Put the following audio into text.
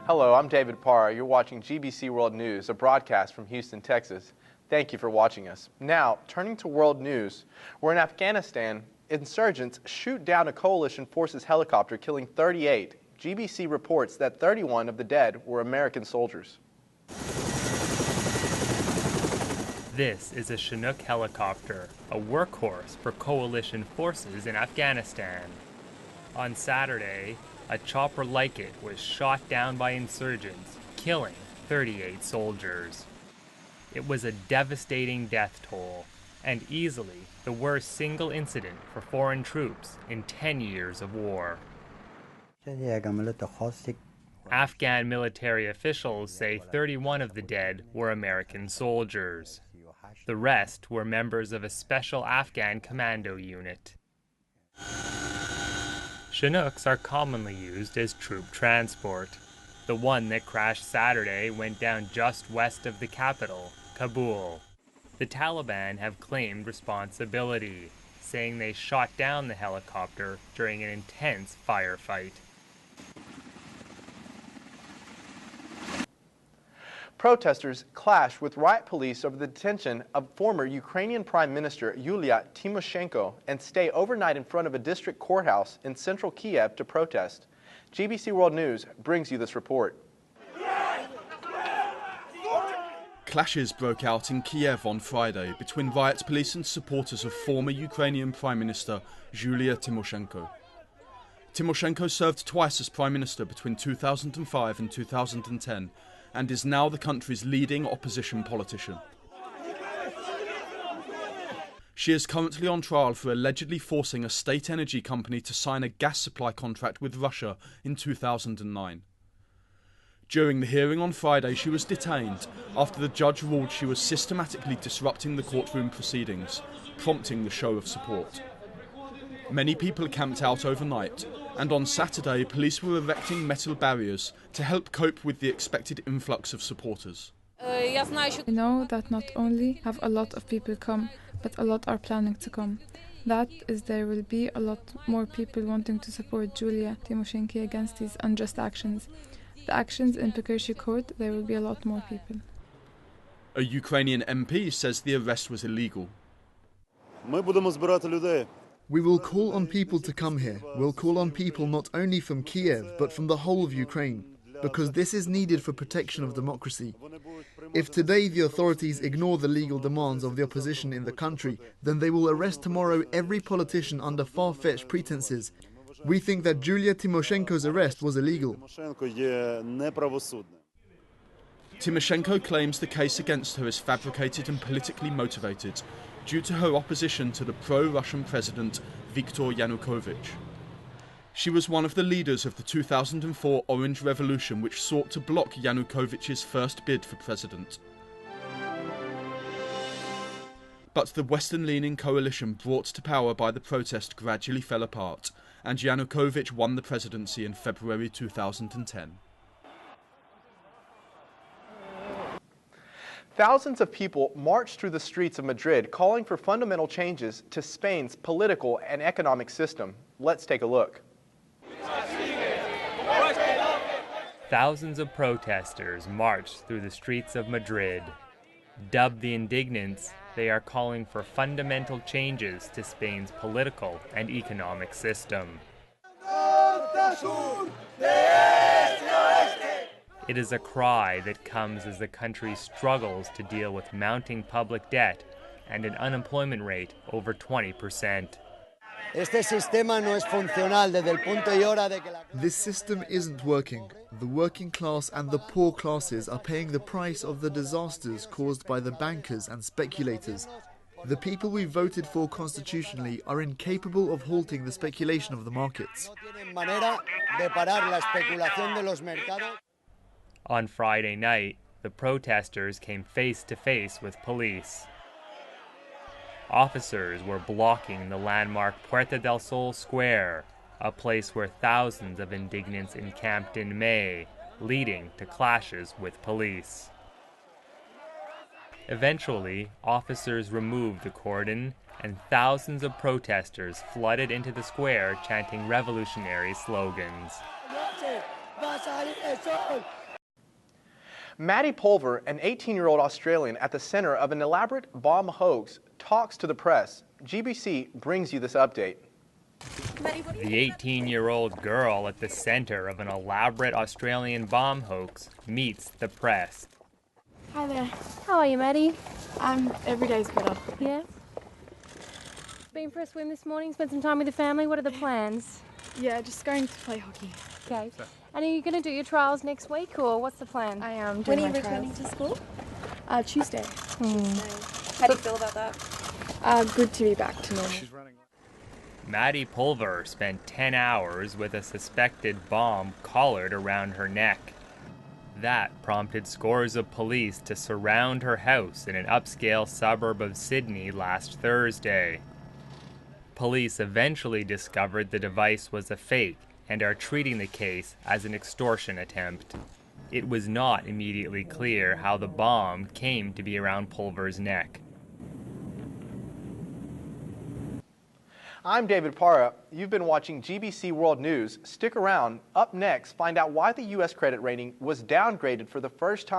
Hello, I'm David Parra. You're watching GBC World News, a broadcast from Houston, Texas. Thank you for watching us. Now, turning to world news, where in Afghanistan, insurgents shoot down a coalition forces helicopter, killing 38. GBC reports that 31 of the dead were American soldiers. This is a Chinook helicopter, a workhorse for coalition forces in Afghanistan. On Saturday, a chopper like it was shot down by insurgents, killing 38 soldiers. It was a devastating death toll, and easily the worst single incident for foreign troops in 10 years of war. Afghan military officials say 31 of the dead were American soldiers. The rest were members of a special Afghan commando unit. Chinooks are commonly used as troop transport. The one that crashed Saturday went down just west of the capital, Kabul. The Taliban have claimed responsibility, saying they shot down the helicopter during an intense firefight. Protesters clashed with riot police over the detention of former Ukrainian Prime Minister Yulia Tymoshenko and stay overnight in front of a district courthouse in central Kiev to protest. GBC World News brings you this report. Clashes broke out in Kiev on Friday between riot police and supporters of former Ukrainian Prime Minister Yulia Tymoshenko. Tymoshenko served twice as Prime Minister between 2005 and 2010 and is now the country's leading opposition politician. She is currently on trial for allegedly forcing a state energy company to sign a gas supply contract with Russia in 2009. During the hearing on Friday, she was detained after the judge ruled she was systematically disrupting the courtroom proceedings, prompting the show of support. Many people camped out overnight, and on Saturday, police were erecting metal barriers to help cope with the expected influx of supporters. I know that not only have a lot of people come, but a lot are planning to come. That is, there will be a lot more people wanting to support Yulia Tymoshenko against these unjust actions. The actions in Pekershi Court, there will be a lot more people. A Ukrainian MP says the arrest was illegal. We will call on people to come here. We'll call on people not only from Kiev, but from the whole of Ukraine, because this is needed for protection of democracy. If today the authorities ignore the legal demands of the opposition in the country, then they will arrest tomorrow every politician under far-fetched pretenses. We think that Yulia Tymoshenko's arrest was illegal. Tymoshenko claims the case against her is fabricated and politically motivated due to her opposition to the pro-Russian president Viktor Yanukovych. She was one of the leaders of the 2004 Orange Revolution, which sought to block Yanukovych's first bid for president. But the Western-leaning coalition brought to power by the protest gradually fell apart, and Yanukovych won the presidency in February 2010. Thousands of people marched through the streets of Madrid calling for fundamental changes to Spain's political and economic system. Let's take a look. Thousands of protesters marched through the streets of Madrid. Dubbed the Indignants, they are calling for fundamental changes to Spain's political and economic system. It is a cry that comes as the country struggles to deal with mounting public debt and an unemployment rate over 20%. This system isn't working. The working class and the poor classes are paying the price of the disasters caused by the bankers and speculators. The people we voted for constitutionally are incapable of halting the speculation of the markets. On Friday night, the protesters came face to face with police. Officers were blocking the landmark Puerta del Sol Square, a place where thousands of indignants encamped in May, leading to clashes with police. Eventually, officers removed the cordon, and thousands of protesters flooded into the square chanting revolutionary slogans. Maddie Pulver, an 18-year-old Australian at the center of an elaborate bomb hoax, talks to the press. GBC brings you this update. The 18-year-old girl at the center of an elaborate Australian bomb hoax meets the press. Hi there. How are you, Maddie? Every day's better. Yeah? Been for a swim this morning, spent some time with the family. What are the plans? Yeah, just going to play hockey. Okay. And are you going to do your trials next week, or what's the plan? I am When doing are you my returning trials. to school? Tuesday. How do you feel about that? Good to be back to normal. Maddie Pulver spent 10 hours with a suspected bomb collared around her neck. That prompted scores of police to surround her house in an upscale suburb of Sydney last Thursday. Police eventually discovered the device was a fake and are treating the case as an extortion attempt. It was not immediately clear how the bomb came to be around Pulver's neck. I'm David Parra. You've been watching GBC World News. Stick around. Up next, find out why the U.S. credit rating was downgraded for the first time.